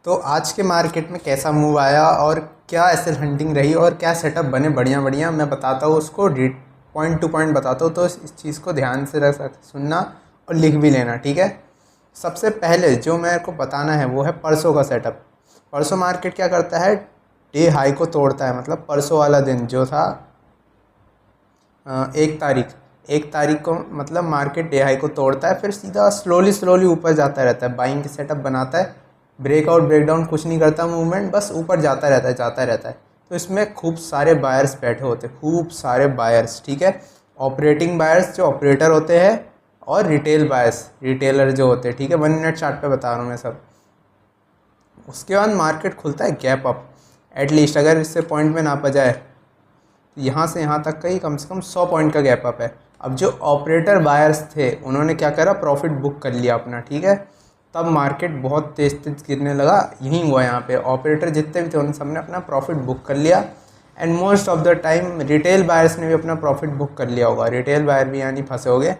तो आज के मार्केट में कैसा मूव आया और क्या एसेट हंटिंग रही और क्या सेटअप बने बढ़िया बढ़िया मैं बताता हूँ उसको पॉइंट टू पॉइंट बताता हूँ। तो इस चीज़ को ध्यान से सुनना और लिख भी लेना, ठीक है। सबसे पहले जो मेरे को बताना है वो है परसों का सेटअप। परसों मार्केट क्या करता है, डे हाई को तोड़ता है। मतलब परसों वाला दिन जो था 1 तारीख को, मतलब मार्केट डे हाई को तोड़ता है, फिर सीधा स्लोली स्लोली ऊपर जाता रहता है। बाइंग के सेटअप बनाता है, ब्रेकआउट ब्रेकडाउन कुछ नहीं करता मूवमेंट, बस ऊपर जाता रहता है जाता रहता है। तो इसमें खूब सारे बायर्स बैठे होते हैं, खूब सारे बायर्स, ठीक है। ऑपरेटिंग बायर्स जो ऑपरेटर होते हैं और रिटेल बायर्स रिटेलर जो होते हैं, ठीक है। 1 मिनट चार्ट पे बता रहा हूँ मैं सब। उसके बाद मार्केट खुलता है गैप अप। एटलीस्ट अगर इससे पॉइंट में नापा जाए यहाँ से यहाँ तक का ही कम से कम 100 पॉइंट का गैप अप है। अब जो ऑपरेटर बायर्स थे उन्होंने क्या करा, प्रॉफिट बुक कर लिया अपना, ठीक है। तब मार्केट बहुत तेज तेज गिरने लगा। यही हुआ यहाँ पे, ऑपरेटर जितने भी थे उन सब ने अपना प्रॉफिट बुक कर लिया। And most of the time retail buyers ने भी अपना प्रॉफिट बुक कर लिया होगा। रिटेल बायर भी यानी फंसे हो गए,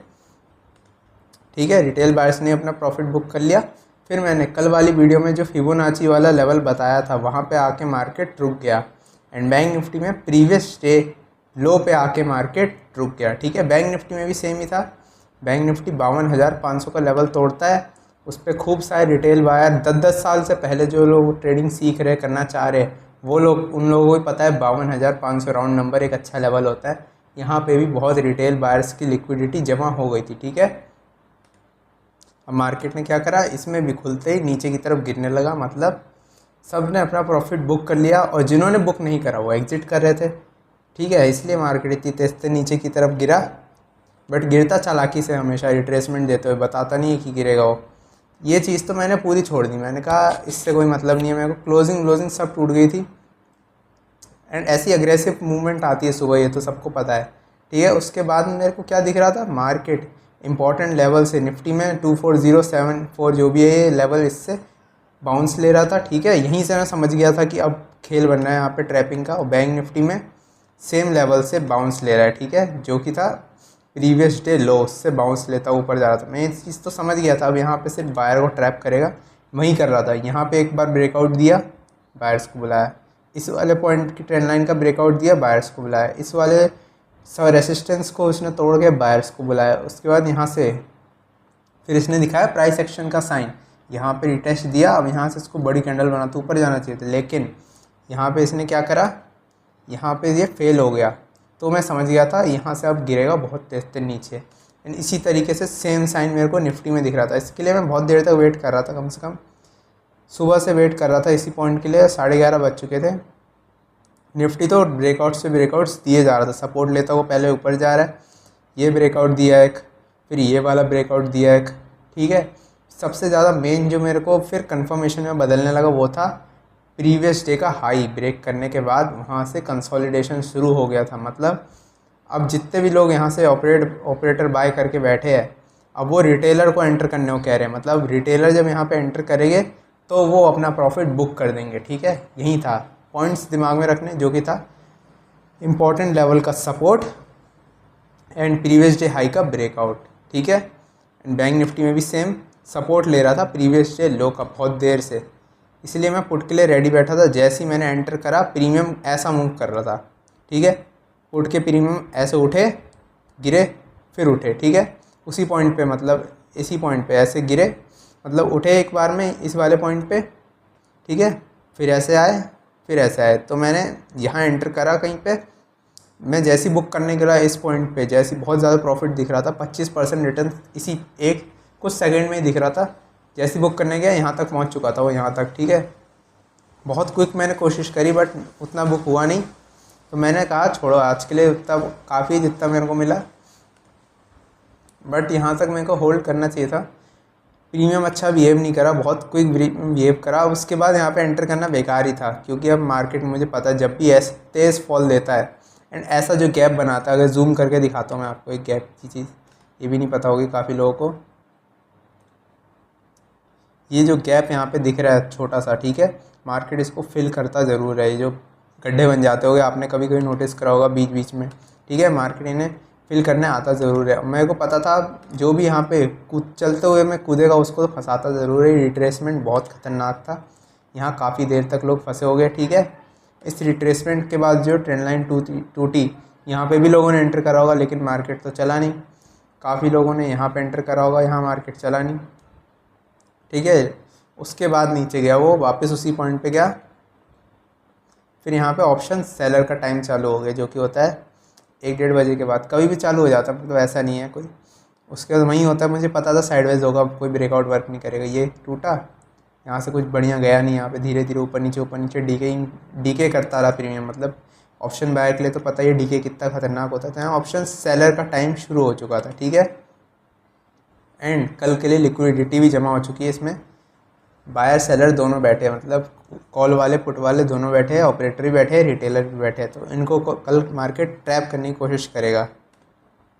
ठीक है। रिटेल बायर्स ने अपना प्रॉफिट बुक कर लिया। फिर मैंने कल वाली वीडियो में जो फिबोनाची वाला लेवल बताया था वहाँ पे आके मार्केट रुक गया। एंड बैंक निफ्टी में प्रीवियस डे लो पे आके मार्केट रुक गया, ठीक है। बैंक निफ्टी में भी सेम ही था। बैंक निफ्टी 52,500 का लेवल तोड़ता है। उस पर खूब सारे रिटेल बायर 10-10 साल से पहले जो लोग ट्रेडिंग सीख रहे, करना चाह रहे, वो लोग, उन लोगों को भी पता है 52,500 राउंड नंबर एक अच्छा लेवल होता है। यहाँ पे भी बहुत रिटेल बायर्स की लिक्विडिटी जमा हो गई थी, ठीक है। अब मार्केट ने क्या करा, इसमें भी खुलते ही नीचे की तरफ गिरने लगा। मतलब सब ने अपना प्रॉफिट बुक कर लिया और जिन्होंने बुक नहीं करा वो एग्जिट कर रहे थे, ठीक है। इसलिए मार्केट इतनी तेज से नीचे की तरफ गिरा। बट गिरता चालाकी से हमेशा, रिट्रेसमेंट देते हुए, बताता नहीं है कि गिरेगा वो। ये चीज़ तो मैंने पूरी छोड़ दी। मैंने कहा इससे कोई मतलब नहीं है मेरे को। क्लोजिंग सब टूट गई थी। एंड ऐसी अग्रेसिव मूवमेंट आती है सुबह, ये तो सबको पता है, ठीक है। उसके बाद मेरे को क्या दिख रहा था, मार्केट इंपॉर्टेंट लेवल से निफ्टी में 24074 जो भी है ये लेवल, इससे बाउंस ले रहा था, ठीक है। यहीं से मैं समझ गया था कि अब खेल बन रहा है यहाँ पे ट्रैपिंग का। और बैंक निफ्टी में सेम लेवल से बाउंस ले रहा है, ठीक है, जो कि था प्रीवियस डे लो, उससे बाउंस लेता ऊपर जा रहा था। मैं ये चीज़ तो समझ गया था अब यहाँ पे सिर्फ बायर को ट्रैप करेगा, वहीं कर रहा था। यहाँ पे एक बार ब्रेकआउट दिया, बायर्स को बुलाया। इस वाले पॉइंट की ट्रेंड लाइन का ब्रेकआउट दिया, बायर्स को बुलाया। इस वाले रेसिस्टेंस को उसने तोड़ के बायर्स को बुलाया। उसके बाद यहाँ से फिर इसने दिखाया प्राइस एक्शन का साइन, यहाँ पे रिटेस्ट दिया। अब यहाँ से इसको बड़ी कैंडल बना तो ऊपर जाना चाहिए था, लेकिन यहाँ पे इसने क्या करा, यहाँ पे ये फेल हो गया। तो मैं समझ गया था यहाँ से अब गिरेगा बहुत तेज तेज नीचे। एंड इसी तरीके से सेम साइन मेरे को निफ्टी में दिख रहा था। इसके लिए मैं बहुत देर तक वेट कर रहा था, कम से कम सुबह से वेट कर रहा था इसी पॉइंट के लिए। 11:30 बज चुके थे। निफ्टी तो ब्रेकआउट से ब्रेकआउट्स दिए जा रहा था, सपोर्ट लेता हुआ पहले ऊपर जा रहा है। ये ब्रेकआउट दिया एक, फिर ये वाला ब्रेकआउट दिया एक, ठीक है। सबसे ज़्यादा मेन जो मेरे को फिर कंफर्मेशन में बदलने लगा वो था प्रीवियस डे का हाई ब्रेक करने के बाद वहाँ से कंसोलिडेशन शुरू हो गया था। मतलब अब जितने भी लोग यहाँ से ऑपरेटर बाय करके बैठे हैं, अब वो रिटेलर को एंटर करने को कह रहे हैं। मतलब रिटेलर जब यहाँ पे एंटर करेंगे तो वो अपना प्रॉफिट बुक कर देंगे, ठीक है। यही था पॉइंट्स दिमाग में रखने, जो कि था इम्पॉर्टेंट लेवल का support and previous day high का ब्रेकआउट, ठीक है। एंड बैंक निफ्टी में भी सेम सपोर्ट ले रहा था प्रीवियस डे लो का बहुत देर से, इसलिए मैं पुट के लिए रेडी बैठा था। जैसे ही मैंने एंटर करा प्रीमियम ऐसा मूव कर रहा था, ठीक है। पुट के प्रीमियम ऐसे उठे, गिरे, फिर उठे, ठीक है। उसी पॉइंट पे, मतलब इसी पॉइंट पे ऐसे गिरे, मतलब उठे एक बार में इस वाले पॉइंट पे, ठीक है, फिर ऐसे आए, फिर ऐसे आए। तो मैंने यहाँ एंटर करा कहीं पे। मैं जैसी बुक करने गया इस पॉइंट पे, जैसी बहुत ज़्यादा प्रॉफिट दिख रहा था, 25% रिटर्न इसी एक कुछ सेकंड में ही दिख रहा था। जैसी बुक करने गया यहाँ तक पहुँच चुका था वो, यहाँ तक, ठीक है। बहुत क्विक मैंने कोशिश करी बट उतना बुक हुआ नहीं। तो मैंने कहा छोड़ो आज के लिए, उतना काफ़ी जितना मेरे को मिला, बट यहाँ तक मेरे को होल्ड करना चाहिए था। प्रीमियम अच्छा बिहेव नहीं करा, बहुत क्विक बिहेव करा। उसके बाद यहाँ पे एंटर करना बेकार ही था, क्योंकि अब मार्केट में मुझे पता है जब भी ऐसे तेज़ फॉल देता है एंड ऐसा जो गैप बनाता है, अगर जूम करके दिखाता हूँ मैं आपको एक गैप की चीज़, ये भी नहीं पता होगी काफ़ी लोगों को। ये जो गैप यहाँ पे दिख रहा है छोटा सा, ठीक है, मार्केट इसको फिल करता ज़रूर है। ये जो गड्ढे बन जाते होंगे, आपने कभी कभी नोटिस करा होगा बीच बीच में, ठीक है, मार्केट इन्हें फिल करने आता ज़रूर है। मेरे को पता था जो भी यहाँ पे चलते हुए मैं कूदेगा उसको तो फंसाता ज़रूर है। रिट्रेसमेंट बहुत ख़तरनाक था, यहाँ काफ़ी देर तक लोग फंसे हो गए, ठीक है। इस रिट्रेसमेंट के बाद जो ट्रेंड लाइन टूटी, यहाँ पे भी लोगों ने एंटर करा होगा लेकिन मार्केट तो चला नहीं। काफ़ी लोगों ने यहाँ पे एंटर करा होगा, यहाँ मार्केट चला नहीं, ठीक है। उसके बाद नीचे गया, वो वापस उसी पॉइंट पे गया। फिर यहाँ पे ऑप्शन सेलर का टाइम चालू हो गया, जो कि होता है 1-1:30 बजे के बाद, कभी भी चालू हो जाता है, मतलब ऐसा नहीं है कोई। उसके बाद वहीं होता है, मुझे पता था साइडवेज होगा, कोई ब्रेकआउट वर्क नहीं करेगा। ये टूटा, यहाँ से कुछ बढ़िया गया नहीं, यहाँ पे धीरे धीरे ऊपर नीचे डीके करता रहा प्रीमियम। मतलब ऑप्शन बायर के लिए तो पता ही है डीके कितना खतरनाक होता था। यहाँ ऑप्शन सेलर का टाइम शुरू हो चुका था, ठीक है। एंड कल के लिए लिक्विडिटी भी जमा हो चुकी है इसमें। बायर सेलर दोनों बैठे हैं, मतलब कॉल वाले पुट वाले दोनों बैठे हैं, ऑपरेटर भी बैठे हैं, रिटेलर भी बैठे हैं। तो इनको कल मार्केट ट्रैप करने की कोशिश करेगा।